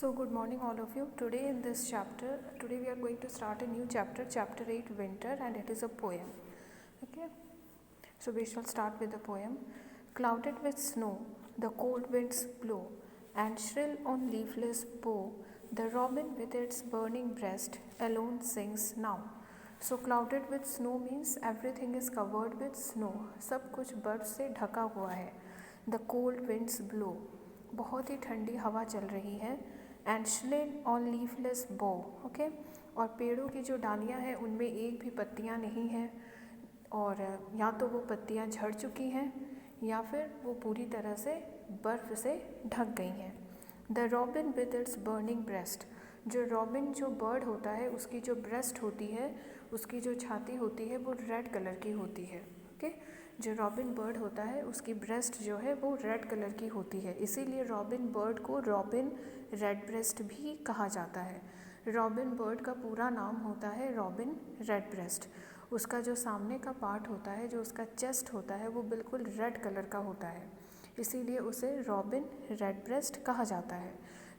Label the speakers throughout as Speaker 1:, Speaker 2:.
Speaker 1: So good morning all of you. Today we are going to start a new chapter, chapter 8 Winter, and it is a poem. Okay. So we shall start with the poem. Clouded with snow, the cold winds blow, and shrill on leafless bough, the robin with its burning breast alone sings now. So clouded with snow means everything is covered with snow. सब कुछ बर्फ से ढका हुआ है. The cold winds blow. बहुत ही ठंडी हवा चल रही है. एंड श्लिन ऑन लीफलेस बो. ओके. और पेड़ों की जो डालियाँ हैं उनमें एक भी पत्तियाँ नहीं हैं, और या तो वो पत्तियाँ झड़ चुकी हैं या फिर वो पूरी तरह से बर्फ़ से ढक गई हैं. The robin with its burning breast. जो रॉबिन जो बर्ड होता है उसकी जो ब्रेस्ट होती है, उसकी जो छाती होती है वो रेड कलर की होती है. ओके. जो रॉबिन बर्ड होता है उसकी ब्रेस्ट जो है वो रेड कलर की होती है, इसीलिए रॉबिन बर्ड को रॉबिन रेड ब्रेस्ट भी कहा जाता है. रॉबिन बर्ड का पूरा नाम होता है रॉबिन रेड ब्रेस्ट. उसका जो सामने का पार्ट होता है, जो उसका चेस्ट होता है, वो बिल्कुल रेड कलर का होता है, इसीलिए उसे रॉबिन रेड ब्रेस्ट कहा जाता है.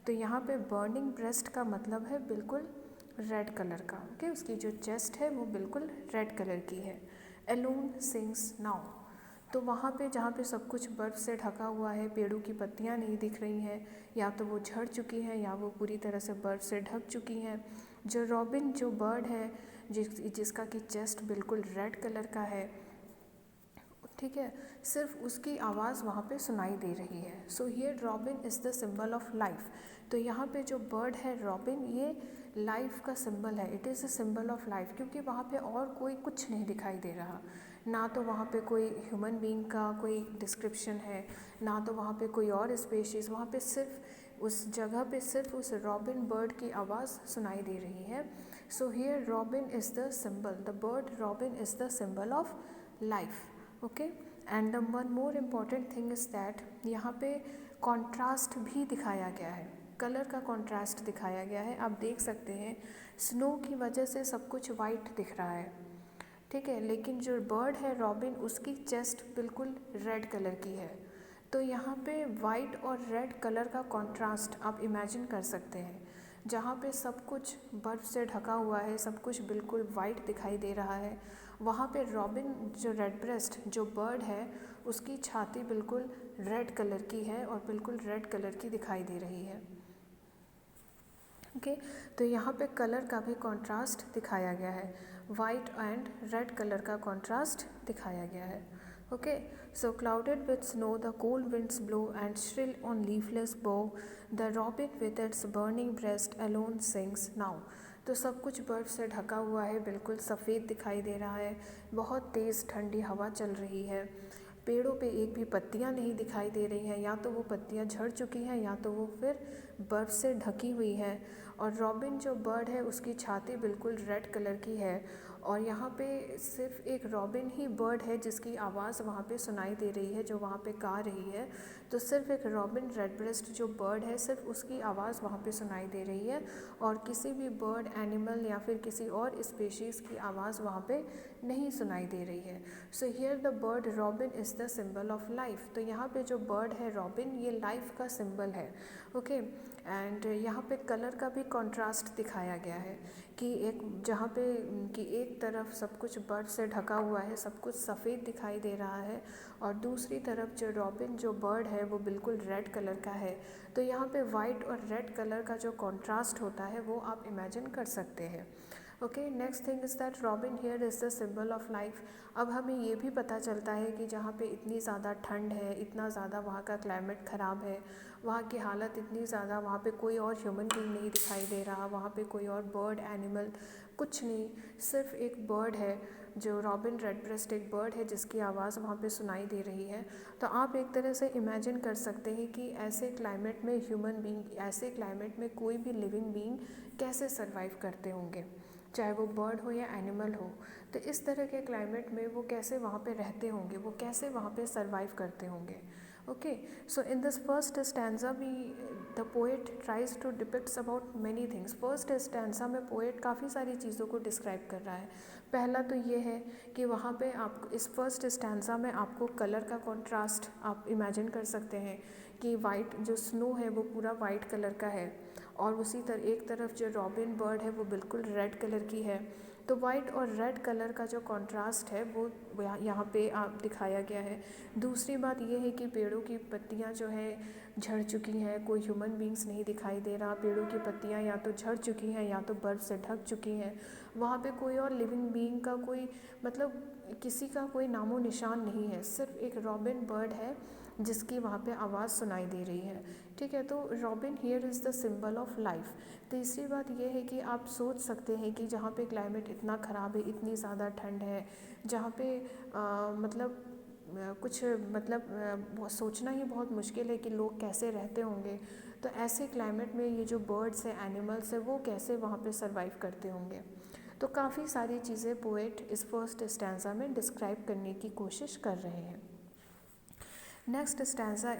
Speaker 1: तो यहाँ पे बर्निंग ब्रेस्ट का मतलब है बिल्कुल रेड कलर का. ओके. उसकी जो चेस्ट है वो बिल्कुल रेड कलर की है. Alone sings now. तो वहाँ पे जहाँ पे सब कुछ बर्फ़ से ढका हुआ है, पेड़ों की पत्तियाँ नहीं दिख रही हैं, या तो वो झड़ चुकी हैं या वो पूरी तरह से बर्फ़ से ढक चुकी हैं. जो रॉबिन जो बर्ड है जिसका कि चेस्ट बिल्कुल रेड कलर का है, ठीक है, सिर्फ उसकी आवाज़ वहाँ पे सुनाई दे रही है. So here robin is the symbol of life. तो यहाँ पे जो बर्ड है रॉबिन, ये लाइफ का सिंबल है. It is a symbol of life, क्योंकि वहाँ पे और कोई कुछ नहीं दिखाई दे रहा. ना तो वहाँ पे कोई ह्यूमन बीइंग का कोई डिस्क्रिप्शन है, ना तो वहाँ पे कोई और स्पेशीज़. वहाँ पे सिर्फ उस जगह पे सिर्फ उस रॉबिन बर्ड की आवाज़ सुनाई दे रही है. So here robin is the symbol, the bird robin is the symbol of life. Okay. And the one more important thing is that यहाँ पे कॉन्ट्रास्ट भी दिखाया गया है, कलर का कॉन्ट्रास्ट दिखाया गया है. आप देख सकते हैं स्नो की वजह से सब कुछ वाइट दिख रहा है, ठीक है, लेकिन जो बर्ड है रॉबिन, उसकी चेस्ट बिल्कुल रेड कलर की है. तो यहाँ पे वाइट और रेड कलर का कॉन्ट्रास्ट आप इमेजिन कर सकते हैं. जहाँ पे सब कुछ बर्फ़ से ढका हुआ है, सब कुछ बिल्कुल वाइट दिखाई दे रहा है, वहाँ पे रॉबिन जो रेड ब्रेस्ट जो बर्ड है उसकी छाती बिल्कुल रेड कलर की है और बिल्कुल रेड कलर की दिखाई दे रही है. ओके. तो यहाँ पे कलर का भी कॉन्ट्रास्ट दिखाया गया है, वाइट एंड रेड कलर का कॉन्ट्रास्ट दिखाया गया है. Okay. So clouded with snow, the cold winds blow and shrill on leafless bough, the robin with its burning breast alone sings now. तो सब कुछ बर्फ़ से ढका हुआ है, बिल्कुल सफ़ेद दिखाई दे रहा है, बहुत तेज़ ठंडी हवा चल रही है, पेड़ों पे एक भी पत्तियाँ नहीं दिखाई दे रही हैं, या तो वो पत्तियाँ झड़ चुकी हैं या तो वो फिर बर्फ़ से ढकी हुई हैं. और रॉबिन जो बर्ड है उसकी छाती बिल्कुल रेड कलर की है, और यहाँ पे सिर्फ एक रॉबिन ही बर्ड है जिसकी आवाज़ वहाँ पे सुनाई दे रही है, जो वहाँ पे गा रही है. तो सिर्फ एक रॉबिन रेड ब्रेस्ट जो बर्ड है, सिर्फ उसकी आवाज़ वहाँ पे सुनाई दे रही है, और किसी भी बर्ड एनिमल या फिर किसी और स्पेशीज़ की आवाज़ वहाँ पे नहीं सुनाई दे रही है. So here the bird robin is the symbol of life. तो यहाँ पे जो बर्ड है रॉबिन, ये लाइफ का सिंबल है. ओके. एंड यहाँ पे कलर का भी कॉन्ट्रास्ट दिखाया गया है कि एक जहाँ पे कि एक तरफ सब कुछ बर्फ़ से ढका हुआ है, सब कुछ सफ़ेद दिखाई दे रहा है, और दूसरी तरफ जो रॉबिन जो बर्ड है वो बिल्कुल रेड कलर का है. तो यहाँ पे वाइट और रेड कलर का जो कॉन्ट्रास्ट होता है वो आप इमेजिन कर सकते हैं. Okay. Next thing is that robin here is the symbol of life. अब हमें ये भी पता चलता है कि जहाँ पे इतनी ज़्यादा ठंड है, इतना ज़्यादा वहाँ का क्लाइमेट ख़राब है, वहाँ की हालत इतनी ज़्यादा, वहाँ पे कोई और ह्यूमन बीइंग नहीं दिखाई दे रहा, वहाँ पे कोई और बर्ड एनिमल कुछ नहीं, सिर्फ एक बर्ड है जो रॉबिन रेड ब्रेस्ट, एक बर्ड है जिसकी आवाज़ वहाँ पे सुनाई दे रही है. तो आप एक तरह से इमेजिन कर सकते हैं कि ऐसे क्लाइमेट में ह्यूमन बीइंग, ऐसे क्लाइमेट में कोई भी लिविंग बीइंग कैसे सर्वाइव करते होंगे, चाहे वो बर्ड हो या एनिमल हो. तो इस तरह के क्लाइमेट में वो कैसे वहाँ पे रहते होंगे, वो कैसे वहाँ पे सर्वाइव करते होंगे. Okay. So in this first stanza the poet tries to depicts about many things. First stanza में पोएट काफ़ी सारी चीज़ों को डिस्क्राइब कर रहा है. पहला तो ये है कि वहाँ पे आप इस फर्स्ट स्टैंजा में आपको कलर का कॉन्ट्रास्ट आप इमेजिन कर सकते हैं कि वाइट जो स्नो है वो पूरा वाइट कलर का है, और उसी तरह एक तरफ जो रॉबिन बर्ड है वो बिल्कुल रेड कलर की है। तो वाइट और रेड कलर का जो कॉन्ट्रास्ट है वो यहाँ पे आप दिखाया गया है। दूसरी बात ये है कि पेड़ों की पत्तियाँ जो है झड़ चुकी हैं, कोई ह्यूमन बींग्स नहीं दिखाई दे रहा। पेड़ों की पत्तियाँ या तो झड़ चुकी हैं या तो बर्फ़ से ढक चुकी हैं। वहाँ पे कोई और लिविंग बीइंग का कोई मतलब किसी का कोई नामो निशान नहीं है, सिर्फ एक रॉबिन बर्ड है जिसकी वहाँ पे आवाज़ सुनाई दे रही है। ठीक है, तो robin here is the symbol of life. तीसरी बात यह है कि आप सोच सकते हैं कि जहाँ पे क्लाइमेट इतना ख़राब है, इतनी ज़्यादा ठंड है, जहाँ पे मतलब कुछ मतलब सोचना ही बहुत मुश्किल है कि लोग कैसे रहते होंगे। तो ऐसे क्लाइमेट में ये जो बर्ड्स हैं, एनिमल्स हैं, वो कैसे वहाँ पे सरवाइव करते होंगे। तो काफ़ी सारी चीज़ें पोएट इस फर्स्ट स्टैंजा में डिस्क्राइब करने की कोशिश कर रहे हैं। Next stanza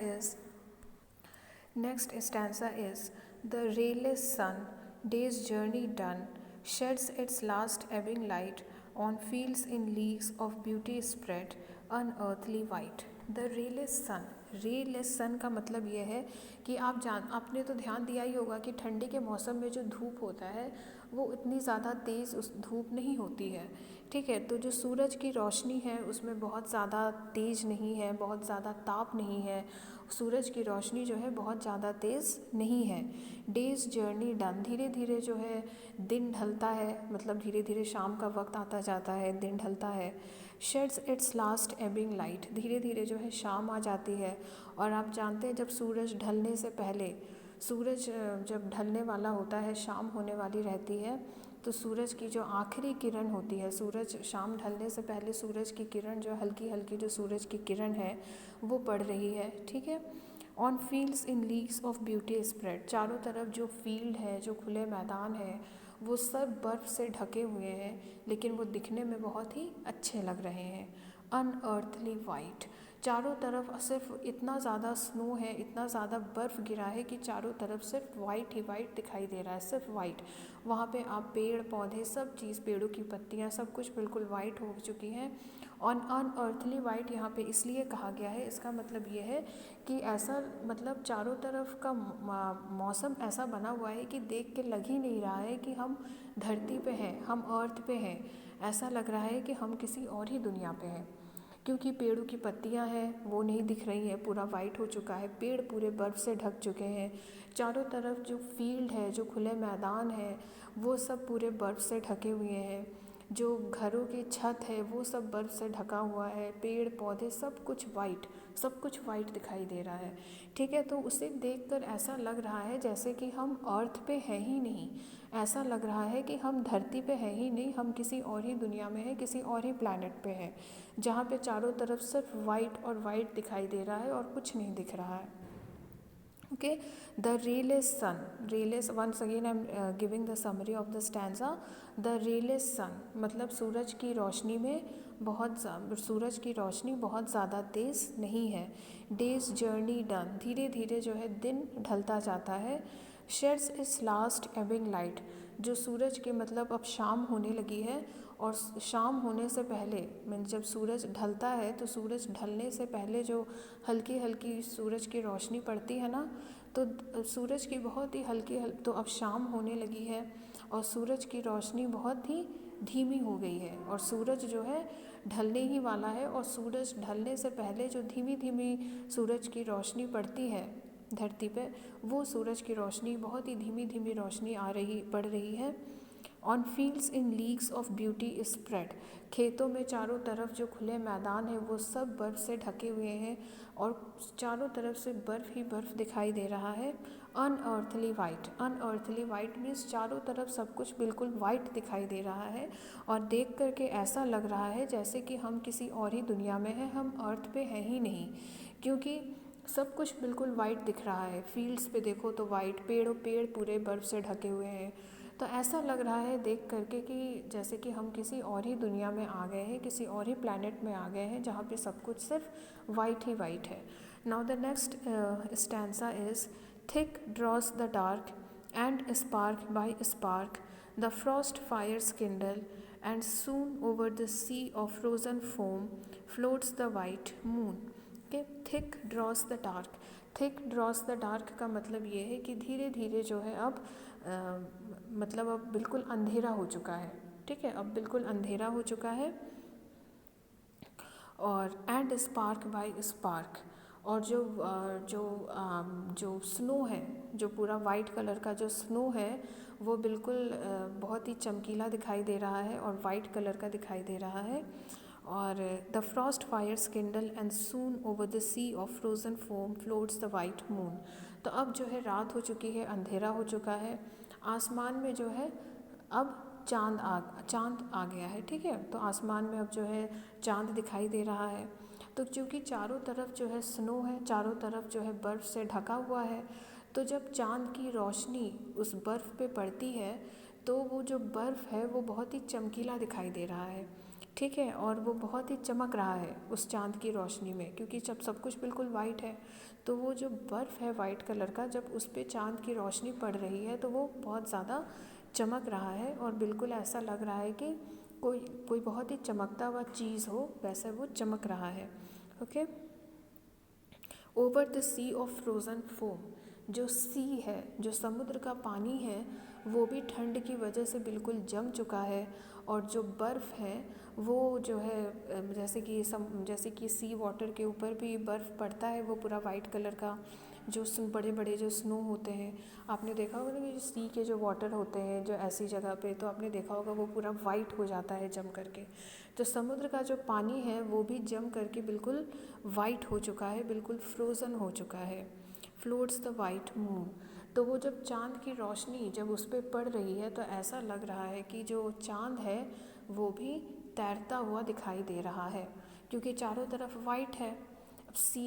Speaker 1: is the rayless sun, day's journey done, sheds its last ebbing light on fields in leagues of beauty spread, unearthly white. The rayless sun, रेलेस सन का मतलब ये है कि आपने तो ध्यान दिया ही होगा कि ठंडी के मौसम में जो धूप होता है वो इतनी ज़्यादा तेज़ उस धूप नहीं होती है। ठीक है, तो जो सूरज की रोशनी है उसमें बहुत ज़्यादा तेज़ नहीं है, बहुत ज़्यादा ताप नहीं है, सूरज की रोशनी जो है बहुत ज़्यादा तेज़ नहीं है। डेज़ जर्नी डन, धीरे धीरे जो है दिन ढलता है, मतलब धीरे धीरे शाम का वक्त आता जाता है, दिन ढलता है। Shades it's last Ebbing light, धीरे धीरे जो है शाम आ जाती है। और आप जानते हैं जब सूरज ढलने से पहले, सूरज जब ढलने वाला होता है, शाम होने वाली रहती है, तो सूरज की जो आखिरी किरण होती है, सूरज शाम ढलने से पहले सूरज की किरण जो हल्की हल्की जो सूरज की किरण है वो पड़ रही है। ठीक है, on fields in leagues of beauty spread, चारों तरफ जो फील्ड है, जो खुले मैदान है, वो सब बर्फ़ से ढके हुए हैं, लेकिन वो दिखने में बहुत ही अच्छे लग रहे हैं। अनअर्थली वाइट, चारों तरफ सिर्फ इतना ज़्यादा स्नो है, इतना ज़्यादा बर्फ़ गिरा है कि चारों तरफ सिर्फ वाइट ही वाइट दिखाई दे रहा है, सिर्फ वाइट। वहाँ पे आप पेड़ पौधे सब चीज़, पेड़ों की पत्तियाँ सब कुछ बिल्कुल वाइट हो चुकी हैं। ऑन अनअर्थली वाइट यहाँ पे इसलिए कहा गया है, इसका मतलब ये है कि ऐसा मतलब चारों तरफ का मौसम ऐसा बना हुआ है कि देख के लग ही नहीं रहा है कि हम धरती पे हैं, हम अर्थ पे हैं। ऐसा लग रहा है कि हम किसी और ही दुनिया पे हैं, क्योंकि पेड़ों की पत्तियां हैं वो नहीं दिख रही हैं, पूरा वाइट हो चुका है, पेड़ पूरे बर्फ़ से ढक चुके हैं। चारों तरफ जो फील्ड है, जो खुले मैदान है, वो सब पूरे बर्फ़ से ढके हुए हैं। जो घरों की छत है वो सब बर्फ़ से ढका हुआ है, पेड़ पौधे सब कुछ वाइट, सब कुछ वाइट दिखाई दे रहा है। ठीक है, तो उसे देखकर ऐसा लग रहा है जैसे कि हम अर्थ पे हैं ही नहीं, ऐसा लग रहा है कि हम धरती पे हैं ही नहीं, हम किसी और ही दुनिया में हैं, किसी और ही प्लैनेट पे हैं, जहाँ पे चारों तरफ सिर्फ वाइट और वाइट दिखाई दे रहा है और कुछ नहीं दिख रहा है। Okay, the rayless sun, rayless, once again I am giving the summary of the stanza. The rayless sun मतलब सूरज की रोशनी में सूरज की रोशनी बहुत ज़्यादा तेज़ नहीं है। डेज जर्नी डन, धीरे धीरे जो है दिन ढलता जाता है। शेड्स इस लास्ट एबिंग लाइट, जो सूरज के मतलब अब शाम होने लगी है, और शाम होने से पहले मीन्स जब सूरज ढलता है तो सूरज ढलने से पहले जो हल्की हल्की सूरज की रोशनी पड़ती है ना, तो सूरज की बहुत ही तो अब शाम होने लगी है और सूरज की रोशनी बहुत ही धीमी हो गई है, और सूरज जो है ढलने ही वाला है। और सूरज ढलने से पहले जो धीमी धीमी सूरज की रोशनी पड़ती है धरती पे, वो सूरज की रोशनी बहुत ही धीमी धीमी रोशनी पड़ रही है। On fields in leagues of beauty spread, खेतों में चारों तरफ जो खुले मैदान है वो सब बर्फ़ से ढके हुए हैं और चारों तरफ से बर्फ़ ही बर्फ़ दिखाई दे रहा है। Unearthly white, unearthly white means चारों तरफ सब कुछ बिल्कुल वाइट दिखाई दे रहा है और देख करके ऐसा लग रहा है जैसे कि हम किसी और ही दुनिया में हैं, हम अर्थ पे हैं ही नहीं, क्योंकि सब कुछ बिल्कुल वाइट दिख रहा है। फील्ड्स पे देखो तो वाइट, पेड़ पूरे बर्फ़ से ढके हुए हैं। तो ऐसा लग रहा है देख करके कि जैसे कि हम किसी और ही दुनिया में आ गए हैं, किसी और ही प्लैनेट में आ गए हैं, जहाँ पे सब कुछ सिर्फ वाइट ही वाइट है। Now the next stanza is thick draws the dark and spark by spark the frost fires kindle and soon over the sea of frozen foam floats the white moon. Thick draws the dark, thick draws the dark का मतलब ये है कि धीरे धीरे जो है अब मतलब अब बिल्कुल अंधेरा हो चुका है, ठीक है, अब बिल्कुल अंधेरा हो चुका है। और एंड स्पार्क बाय स्पार्क, और जो स्नो है, जो पूरा वाइट कलर का जो स्नो है वो बिल्कुल बहुत ही चमकीला दिखाई दे रहा है और वाइट कलर का दिखाई दे रहा है। और the frost fires kindle and soon over the sea of frozen foam floats the white moon. तो अब जो है रात हो चुकी है, अंधेरा हो चुका है, आसमान में जो है अब चांद आ गया है, ठीक है। तो आसमान में अब जो है चांद दिखाई दे रहा है। तो क्योंकि चारों तरफ जो है स्नो है, चारों तरफ जो है बर्फ़ से ढका हुआ है, तो जब चांद की रोशनी उस बर्फ़ पे पड़ती है तो वो जो बर्फ़ है वो बहुत ही चमकीला दिखाई दे रहा है, ठीक है, और वो बहुत ही चमक रहा है उस चांद की रोशनी में, क्योंकि जब सब कुछ बिल्कुल वाइट है तो वो जो बर्फ़ है वाइट कलर का, जब उस पर चांद की रोशनी पड़ रही है तो वो बहुत ज़्यादा चमक रहा है और बिल्कुल ऐसा लग रहा है कि कोई कोई बहुत ही चमकता हुआ चीज़ हो, वैसे वो चमक रहा है। Okay. Over the sea of frozen foam, जो सी है, जो समुद्र का पानी है, वो भी ठंड की वजह से बिल्कुल जम चुका है। और जो बर्फ़ है वो जो है जैसे कि सी वाटर के ऊपर भी बर्फ़ पड़ता है, वो पूरा वाइट कलर का, जो बड़े बड़े जो स्नो होते हैं, आपने देखा होगा ना कि सी के जो वाटर होते हैं जो ऐसी जगह पे, तो आपने देखा होगा वो पूरा वाइट हो जाता है जम करके। तो समुद्र का जो पानी है वो भी जम करके बिल्कुल वाइट हो चुका है, बिल्कुल फ्रोज़न हो चुका है। फ्लोट्स द वाइट मून, तो वो जब चाँद की रोशनी जब उस पर पड़ रही है तो ऐसा लग रहा है कि जो चाँद है वो भी तैरता हुआ दिखाई दे रहा है, क्योंकि चारों तरफ वाइट है।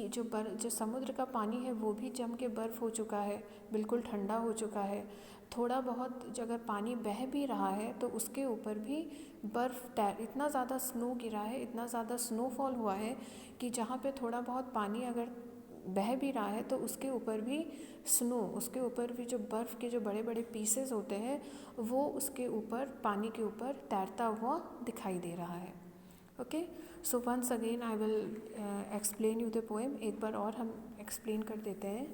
Speaker 1: जो समुद्र का पानी है वो भी जम के बर्फ़ हो चुका है, बिल्कुल ठंडा हो चुका है। थोड़ा बहुत अगर पानी बह भी रहा है तो उसके ऊपर भी इतना ज़्यादा स्नो गिरा है, इतना ज़्यादा स्नोफॉल हुआ है कि जहाँ पे थोड़ा बहुत पानी अगर बह भी रहा है तो उसके ऊपर भी जो बर्फ़ के जो बड़े बड़े पीसेस होते हैं वो उसके ऊपर, पानी के ऊपर तैरता हुआ दिखाई दे रहा है। Okay, so once again I will explain you the poem. एक बार और हम एक्सप्लेन कर देते हैं।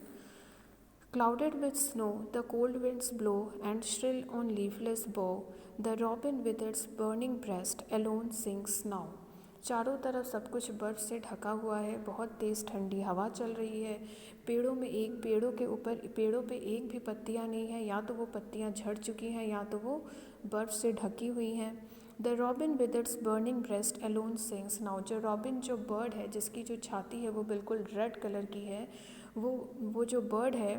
Speaker 1: Clouded with snow, the cold winds blow and shrill on leafless bough. The robin with its burning breast alone sings now. चारों तरफ सब कुछ बर्फ़ से ढका हुआ है, बहुत तेज़ ठंडी हवा चल रही है। पेड़ों पे एक भी पत्तियाँ नहीं है, या तो वो पत्तियाँ झड़ चुकी हैं या तो वो बर्फ़ से ढकी हुई हैं। The robin with its burning breast alone sings now, जो रॉबिन जो बर्ड है जिसकी जो छाती है वो बिल्कुल रेड कलर की है, वो जो बर्ड है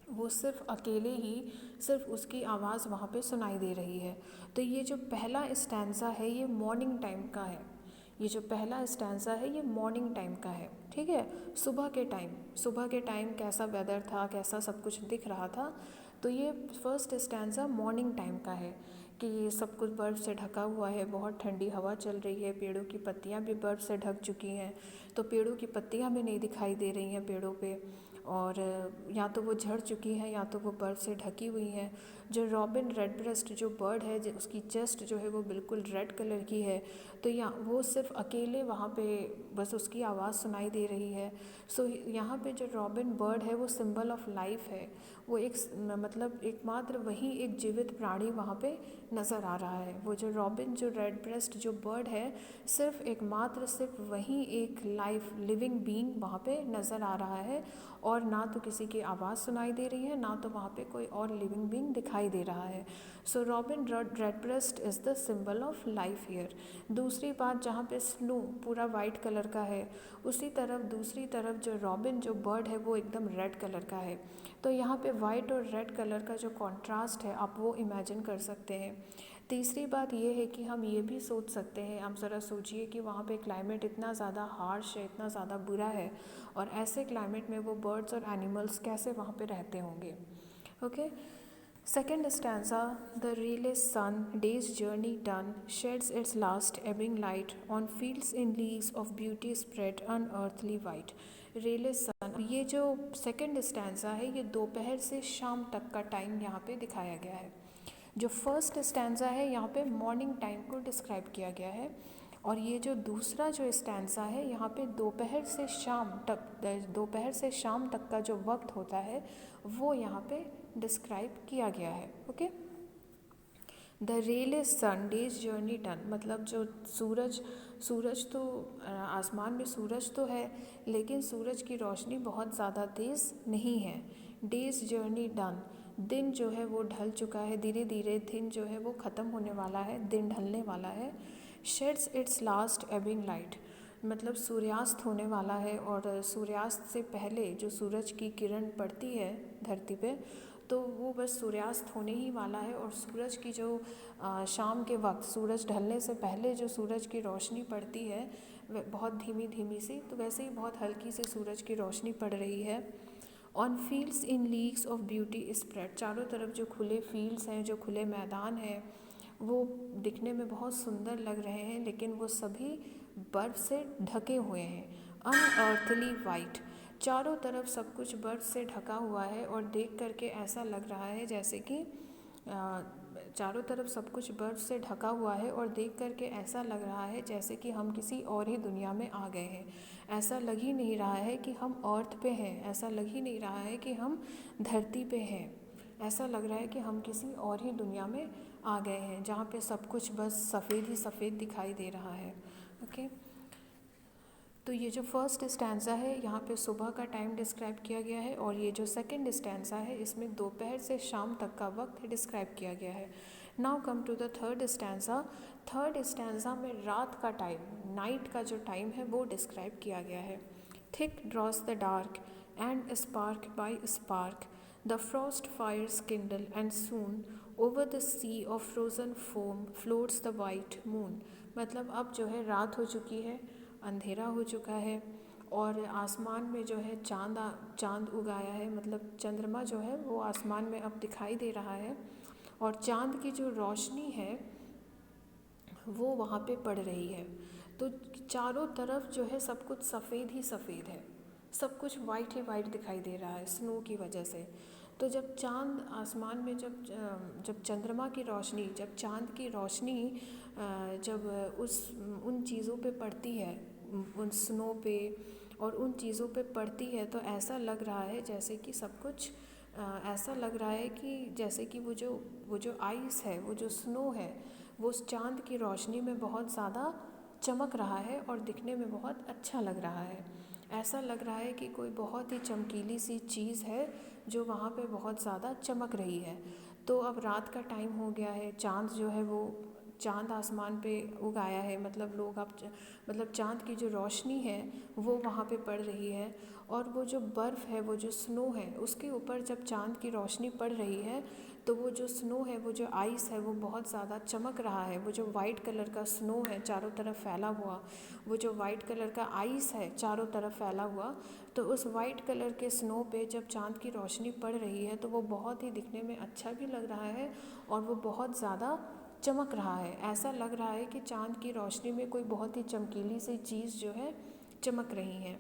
Speaker 1: वो सिर्फ उसकी आवाज़ वहाँ पे सुनाई दे रही है। तो ये जो पहला स्टैंज़ा है ये मॉर्निंग टाइम का है, ये मॉर्निंग टाइम का है, ठीक है। सुबह के टाइम कैसा वेदर था, कैसा सब कुछ दिख रहा था, तो ये फर्स्ट स्टैंज़ा मॉर्निंग टाइम का है कि ये सब कुछ बर्फ़ से ढका हुआ है, बहुत ठंडी हवा चल रही है, पेड़ों की पत्तियाँ भी बर्फ़ से ढक चुकी हैं, तो पेड़ों की पत्तियाँ भी नहीं दिखाई दे रही हैं पेड़ों पे, और या तो वो झड़ चुकी हैं या तो वो बर्फ़ से ढकी हुई हैं। जो रॉबिन रेड ब्रेस्ट जो बर्ड है, उसकी चेस्ट जो है वो बिल्कुल रेड कलर की है, तो वो सिर्फ अकेले वहाँ पे बस उसकी आवाज़ सुनाई दे रही है। सो यहाँ पे जो रॉबिन बर्ड है वो सिंबल ऑफ लाइफ है, वो एकमात्र वही एक जीवित प्राणी वहाँ पे नज़र आ रहा है। वो जो रॉबिन जो रेड ब्रेस्ट जो बर्ड है, सिर्फ वही एक लिविंग बीइंग वहाँ पे नज़र आ रहा है, और ना तो किसी की आवाज़ सुनाई दे रही है, ना तो वहाँ पे कोई और लिविंग बीइंग दिखाई दे रहा है। So robin red breast is the symbol of life here. दूसरी बात, जहाँ पे स्नो पूरा वाइट कलर का है, दूसरी तरफ जो रॉबिन जो बर्ड है वो एकदम रेड कलर का है। तो यहाँ पे वाइट और रेड कलर का जो कॉन्ट्रास्ट है आप वो इमेजिन कर सकते हैं। तीसरी बात ये है कि हम ये भी सोच सकते हैं, आप ज़रा सोचिए कि वहाँ पे क्लाइमेट इतना ज़्यादा हार्श है, इतना ज़्यादा बुरा है, और ऐसे क्लाइमेट में वो बर्ड्स और एनिमल्स कैसे वहाँ पे रहते होंगे। Okay, second stanza, the rayless sun, day's journey done, sheds its last ebbing light on fields in leagues of beauty spread unearthly white. रेलेस सन, ये जो सेकंड स्टैंजा है ये दोपहर से शाम तक का टाइम यहाँ पे दिखाया गया है। जो फर्स्ट स्टैंजा है यहाँ पे मॉर्निंग टाइम को डिस्क्राइब किया गया है, और ये जो दूसरा जो स्टैंजा है यहाँ पे दोपहर से शाम तक का जो वक्त होता है वो यहाँ पे डिस्क्राइब किया गया है। Okay, the rail sun days journey done, मतलब जो सूरज तो आसमान में सूरज तो है, लेकिन सूरज की रोशनी बहुत ज़्यादा तेज़ नहीं है। डेज जर्नी डन, दिन जो है वो ढल चुका है, धीरे धीरे दिन जो है वो ख़त्म होने वाला है, दिन ढलने वाला है। Shades it's last Ebbing light, मतलब सूर्यास्त होने वाला है, और सूर्यास्त से पहले जो सूरज की किरण पड़ती है धरती पे, तो वो बस सूर्यास्त होने ही वाला है। और सूरज की जो शाम के वक्त सूरज ढलने से पहले जो सूरज की रोशनी पड़ती है वह बहुत धीमी धीमी सी, तो वैसे ही बहुत हल्की सी सूरज की रोशनी पड़ रही है। On fields in leagues of beauty spread, चारों तरफ जो खुले फील्ड्स हैं, जो खुले मैदान हैं, वो दिखने में बहुत सुंदर लग रहे हैं, लेकिन वो सभी बर्फ़ से ढके हुए हैं। अनअर्थली वाइट, चारों तरफ सब कुछ बर्फ़ से ढका हुआ है, और देख करके ऐसा लग रहा है जैसे कि चारों तरफ सब कुछ बर्फ़ से ढका हुआ है, और देख करके ऐसा लग रहा है जैसे कि हम किसी और ही दुनिया में आ गए हैं। ऐसा लग ही नहीं रहा है कि हम अर्थ पे हैं, ऐसा लग ही नहीं रहा है कि हम धरती पे हैं। ऐसा लग रहा है कि हम किसी और ही दुनिया में आ गए हैं, जहाँ पे सब कुछ बस सफ़ेद ही सफ़ेद दिखाई दे रहा है। ओके, तो ये जो फर्स्ट स्टैंजा है यहाँ पे सुबह का टाइम डिस्क्राइब किया गया है, और ये जो सेकंड स्टैंजा है इसमें दोपहर से शाम तक का वक्त डिस्क्राइब किया गया है। Now come to the third stanza. Third stanza में रात का टाइम, नाइट का जो टाइम है वो डिस्क्राइब किया गया है। Thick draws the dark and spark by spark the frost fires kindle and soon over the sea of frozen foam floats the white moon, मतलब अब जो है रात हो चुकी है, अंधेरा हो चुका है, और आसमान में जो है चांद उगाया है, मतलब चंद्रमा जो है वो आसमान में अब दिखाई दे रहा है, और चांद की जो रोशनी है वो वहाँ पे पड़ रही है। तो चारों तरफ जो है सब कुछ सफ़ेद ही सफ़ेद है, सब कुछ वाइट ही वाइट दिखाई दे रहा है स्नो की वजह से। तो जब चांद आसमान में जब चंद्रमा की रोशनी, जब चांद की रोशनी जब उन चीज़ों पे पड़ती है, उन स्नो पे और उन चीज़ों पे पड़ती है, तो ऐसा लग रहा है जैसे कि सब कुछ ऐसा लग रहा है कि जैसे कि वो जो आइस है, वो जो स्नो है, वो उस चांद की रोशनी में बहुत ज़्यादा चमक रहा है और दिखने में बहुत अच्छा लग रहा है। ऐसा लग रहा है कि कोई बहुत ही चमकीली सी चीज़ है जो वहाँ पे बहुत ज़्यादा चमक रही है। तो अब रात का टाइम हो गया है, चांद जो है वो चांद आसमान पे उग आया है, मतलब चांद की जो रोशनी है वो वहाँ पे पड़ रही है, और वो जो बर्फ़ है, वो जो स्नो है, उसके ऊपर जब चांद की रोशनी पड़ रही है तो वो जो स्नो है, वो जो आइस है, वो बहुत ज़्यादा चमक रहा है। वो जो वाइट कलर का स्नो है चारों तरफ फैला हुआ, वो जो वाइट कलर का आइस है चारों तरफ फैला हुआ, तो उस वाइट कलर के स्नो पे जब चांद की रोशनी पड़ रही है तो वो बहुत ही दिखने में अच्छा भी लग रहा है, और वो बहुत ज़्यादा चमक रहा है। ऐसा लग रहा है कि चांद की रोशनी में कोई बहुत ही चमकीली सी चीज़ जो है चमक रही है।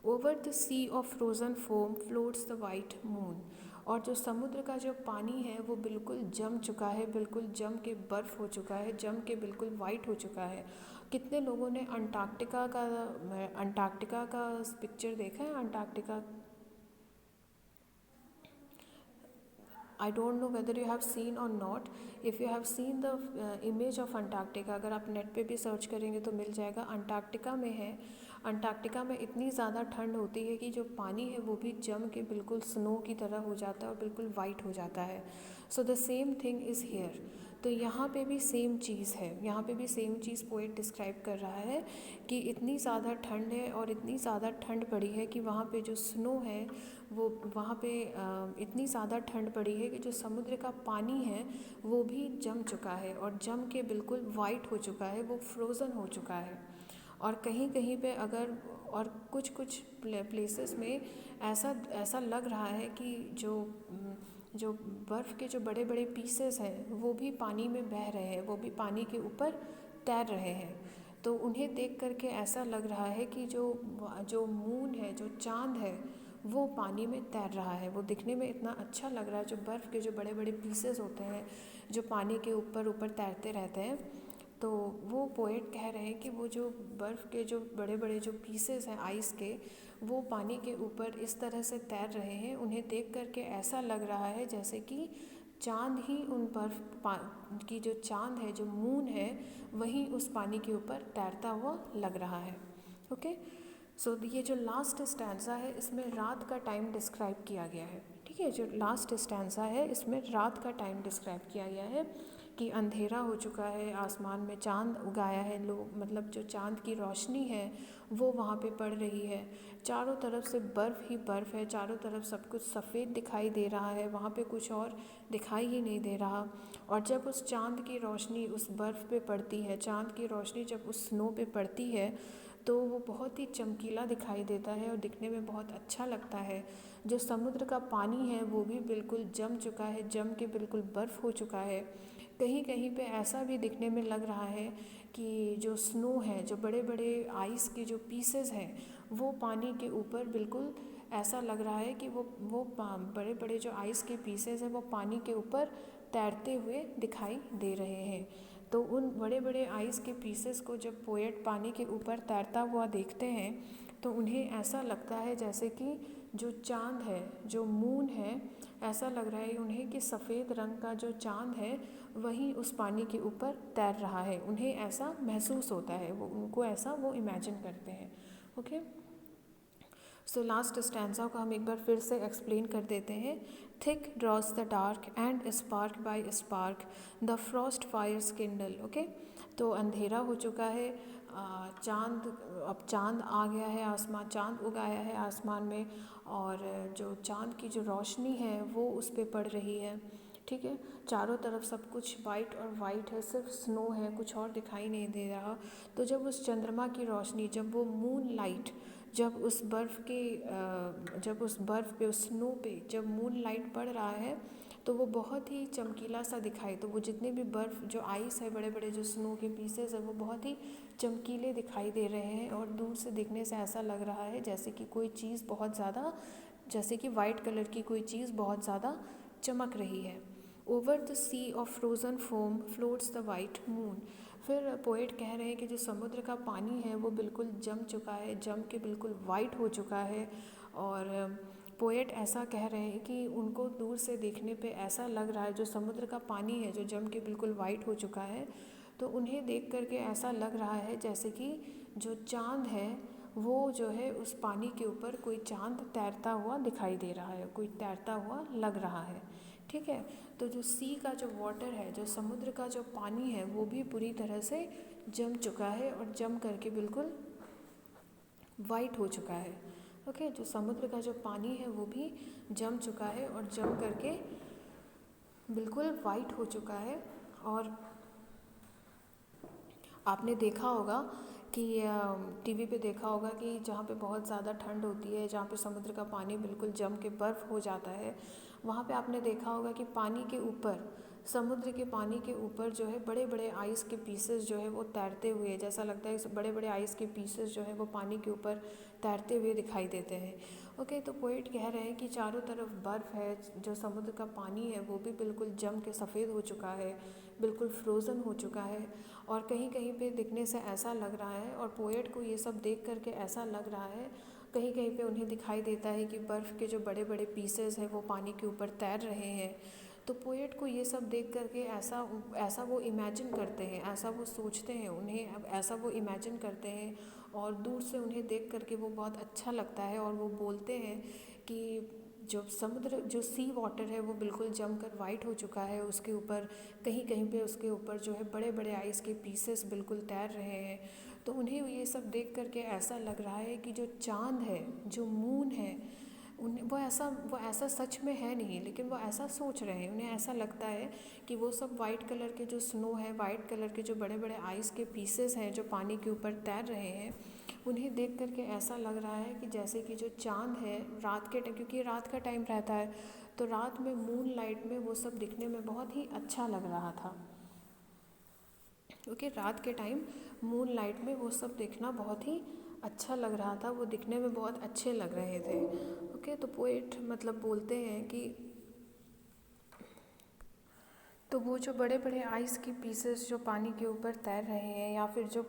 Speaker 1: Over the sea of frozen foam floats the white moon, और जो समुद्र का जो पानी है वो बिल्कुल जम चुका है, बिल्कुल जम के बर्फ़ हो चुका है, जम के बिल्कुल वाइट हो चुका है। कितने लोगों ने अंटार्कटिका का पिक्चर देखा है? Antarctica, I don't know whether you have seen or not. If you have seen the image of Antarctica, अगर आप नेट पे भी सर्च करेंगे तो मिल जाएगा। अंटार्कटिका में है, अंटार्कटिका में इतनी ज़्यादा ठंड होती है कि जो पानी है वो भी जम के बिल्कुल स्नो की तरह हो जाता है और बिल्कुल वाइट हो जाता है। So the same thing is here, तो यहाँ पे भी सेम चीज़ है, यहाँ पे भी सेम चीज़ पोएट डिस्क्राइब कर रहा है कि इतनी ज़्यादा ठंड है, और इतनी ज़्यादा ठंड पड़ी है कि वहाँ पे जो स्नो है वो वहाँ पे इतनी ज़्यादा ठंड पड़ी है कि जो समुद्र का पानी है वो भी जम चुका है, और जम के बिल्कुल वाइट हो चुका है, वो फ्रोज़न हो चुका है। और कहीं कहीं पे अगर, और कुछ कुछ प्लेसेस में ऐसा लग रहा है कि जो बर्फ़ के जो बड़े बड़े पीसेस हैं वो भी पानी में बह रहे हैं, वो भी पानी के ऊपर तैर रहे हैं। तो उन्हें देख करके ऐसा लग रहा है कि जो मून है, जो चाँद है, वो पानी में तैर रहा है। वो दिखने में इतना अच्छा लग रहा है, जो बर्फ़ के जो बड़े बड़े पीसेस होते हैं जो पानी के ऊपर ऊपर तैरते रहते हैं, तो वो पोएट कह रहे हैं कि वो जो बर्फ़ के जो बड़े बड़े जो पीसेस हैं आइस के, वो पानी के ऊपर इस तरह से तैर रहे हैं, उन्हें देख कर के ऐसा लग रहा है जैसे कि चाँद ही उन बर्फ़ की जो चाँद है, जो मून है, वही उस पानी के ऊपर तैरता हुआ लग रहा है। ओके, सो ये जो लास्ट स्टैंज़ा है इसमें रात का टाइम डिस्क्राइब किया गया है। ठीक है, जो लास्ट स्टैंज़ा है इसमें रात का टाइम डिस्क्राइब किया गया है कि अंधेरा हो चुका है, आसमान में चाँद उगाया है, लोग मतलब जो चाँद की रोशनी है वो वहाँ पे पड़ रही है, चारों तरफ से बर्फ़ ही बर्फ़ है, चारों तरफ सब कुछ सफ़ेद दिखाई दे रहा है, वहाँ पे कुछ और दिखाई ही नहीं दे रहा। और जब उस चाँद की रोशनी उस बर्फ़ पे पड़ती है, चाँद की रोशनी जब उस स्नो पे पड़ती है तो वो बहुत ही चमकीला दिखाई देता है और दिखने में बहुत अच्छा लगता है। जो समुद्र का पानी है वो भी बिल्कुल जम चुका है, जम के बिल्कुल बर्फ़ हो चुका है। कहीं कहीं पे ऐसा भी दिखने में लग रहा है कि जो स्नो है, जो बड़े बड़े आइस के जो पीसेस हैं, वो पानी के ऊपर बिल्कुल ऐसा लग रहा है कि वो बड़े बड़े जो आइस के पीसेस हैं वो पानी के ऊपर तैरते हुए दिखाई दे रहे हैं। तो उन बड़े बड़े आइस के पीसेस को जब पोएट पानी के ऊपर तैरता हुआ देखते हैं तो उन्हें ऐसा लगता है जैसे कि जो चाँद है, जो मून है, ऐसा लग रहा है उन्हें कि सफ़ेद रंग का जो चाँद है वही उस पानी के ऊपर तैर रहा है। उन्हें ऐसा महसूस होता है, वो उनको ऐसा वो इमेजिन करते हैं। ओके, सो लास्ट स्टैंज़ा को हम एक बार फिर से एक्सप्लेन कर देते हैं। Thick draws the dark and spark by spark the frost fires kindle. Okay, तो अंधेरा हो चुका है, चाँद, अब चाँद आ गया है, आसमान चाँद उगाया है आसमान में, और जो चाँद की जो रोशनी है वो उस पर पड़ रही है। ठीक है, चारों तरफ सब कुछ वाइट और वाइट है, सिर्फ स्नो है, कुछ और दिखाई नहीं दे रहा। तो जब उस चंद्रमा की रोशनी, जब वो मून लाइट, जब उस बर्फ़ पे, उस स्नो पे जब मून लाइट पड़ रहा है तो वो बहुत ही चमकीला सा दिखाई, तो वो जितने भी बर्फ़ जो आइस है, बड़े बड़े जो स्नो के पीसेस है, वो बहुत ही चमकीले दिखाई दे रहे हैं। और दूर से देखने से ऐसा लग रहा है जैसे कि कोई चीज़ बहुत ज़्यादा, जैसे कि वाइट कलर की कोई चीज़ बहुत ज़्यादा चमक रही है। Over the sea of frozen foam floats the white moon. फिर पोएट कह रहे हैं कि जो समुद्र का पानी है वो बिल्कुल जम चुका है, जम के बिल्कुल वाइट हो चुका है। और पोएट ऐसा कह रहे हैं कि उनको दूर से देखने पे ऐसा लग रहा है, जो समुद्र का पानी है जो जम के बिल्कुल वाइट हो चुका है, तो उन्हें देख करके ऐसा लग रहा है जैसे कि जो चाँद है वो जो है उस पानी के ऊपर कोई चाँद तैरता हुआ दिखाई दे रहा है, कोई तैरता हुआ लग रहा है। ठीक है, तो जो सी का जो वाटर है, जो समुद्र का जो पानी है, वो भी पूरी तरह से जम चुका है और जम करके बिल्कुल वाइट हो चुका है। ओके, जो समुद्र का जो पानी है वो भी जम चुका है और जम करके बिल्कुल वाइट हो चुका है। और आपने देखा होगा कि टीवी पे देखा होगा कि जहाँ पे बहुत ज़्यादा ठंड होती है, जहाँ पे समुद्र का पानी बिल्कुल जम के बर्फ़ हो जाता है, वहाँ पे आपने देखा होगा कि पानी के ऊपर, समुद्र के पानी के ऊपर जो है बड़े बड़े आइस के पीसेस जो है वो तैरते हुए, जैसा लगता है बड़े बड़े आइस के पीसेस जो है वो पानी के ऊपर तैरते हुए दिखाई देते हैं। ओके, तो पोएट कह रहे हैं कि चारों तरफ बर्फ़ है, जो समुद्र का पानी है वो भी बिल्कुल जम के सफ़ेद हो चुका है, बिल्कुल फ्रोज़न हो चुका है। और कहीं कहीं पे दिखने से ऐसा लग रहा है, और पोएट को ये सब देख करके ऐसा लग रहा है, कहीं कहीं पे उन्हें दिखाई देता है कि बर्फ़ के जो बड़े बड़े पीसेस हैं वो पानी के ऊपर तैर रहे हैं। तो पोएट को ये सब देख करके ऐसा ऐसा वो इमेजिन करते हैं, ऐसा वो सोचते हैं, उन्हें अब ऐसा वो इमेजिन करते हैं, और दूर से उन्हें देख करके वो बहुत अच्छा लगता है। और वो बोलते हैं कि जो समुद्र, जो सी वाटर है वो बिल्कुल जम कर वाइट हो चुका है, उसके ऊपर कहीं कहीं पे उसके ऊपर जो है बड़े बड़े आइस के पीसेस बिल्कुल तैर रहे हैं। तो उन्हें ये सब देख करके ऐसा लग रहा है कि जो चाँद है, जो मून है, उन्हें वो ऐसा सच में है नहीं, लेकिन वो ऐसा सोच रहे हैं, उन्हें ऐसा लगता है कि वो सब वाइट कलर के जो स्नो है, वाइट कलर के जो बड़े बड़े आइस के पीसेस हैं जो पानी के ऊपर तैर रहे हैं, उन्हें देख करके ऐसा लग रहा है कि जैसे कि जो चाँद है रात के टाइम, क्योंकि रात का टाइम रहता है, तो रात में मून लाइट में वो सब दिखने में बहुत ही अच्छा लग रहा था। क्योंकि रात के टाइम मून लाइट में वो सब देखना बहुत ही अच्छा लग रहा था, वो दिखने में बहुत अच्छे लग रहे थे। ओके, तो पोएट मतलब बोलते हैं कि तो वो जो बड़े बड़े आइस के पीसेस जो पानी के ऊपर तैर रहे हैं, या फिर जो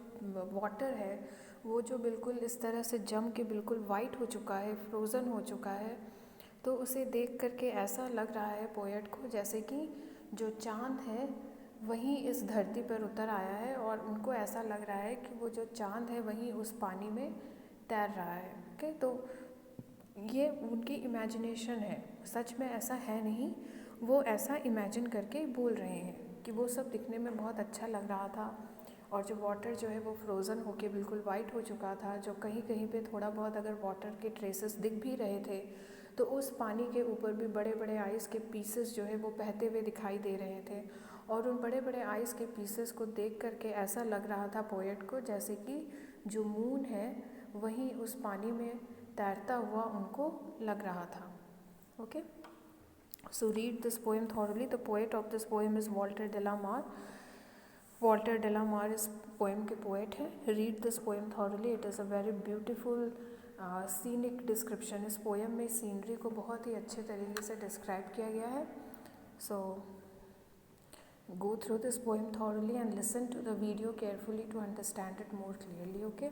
Speaker 1: वाटर है वो जो बिल्कुल इस तरह से जम के बिल्कुल वाइट हो चुका है, फ्रोज़न हो चुका है, तो उसे देख करके ऐसा लग रहा है पोएट को जैसे कि जो चाँद है वही इस धरती पर उतर आया है, और उनको ऐसा लग रहा है कि वो जो चाँद है वही उस पानी में तैर रहा है। ओके, तो ये उनकी इमेजिनेशन है, सच में ऐसा है नहीं, वो ऐसा इमेजिन करके बोल रहे हैं कि वो सब दिखने में बहुत अच्छा लग रहा था, और जो वाटर जो है वो फ्रोज़न होके बिल्कुल वाइट हो चुका था, जो कहीं कहीं पे थोड़ा बहुत अगर वाटर के ट्रेसेस दिख भी रहे थे तो उस पानी के ऊपर भी बड़े बड़े आइस के पीसेस जो है वो बहते हुए दिखाई दे रहे थे, और उन बड़े बड़े आइस के पीसेस को देख करके ऐसा लग रहा था पोएट को जैसे कि जो मून है वही उस पानी में तैरता हुआ उनको लग रहा था। Okay, so read this poem thoroughly. The poet of this poem is Walter de la Mare. Walter de la Mare इस पोएम के पोएट हैं। Read this poem thoroughly, it is a very beautiful scenic description. इस poem में scenery को बहुत ही अच्छे तरीके से डिस्क्राइब किया गया है। सो go through this poem thoroughly and listen to the video carefully to understand it more clearly. Okay.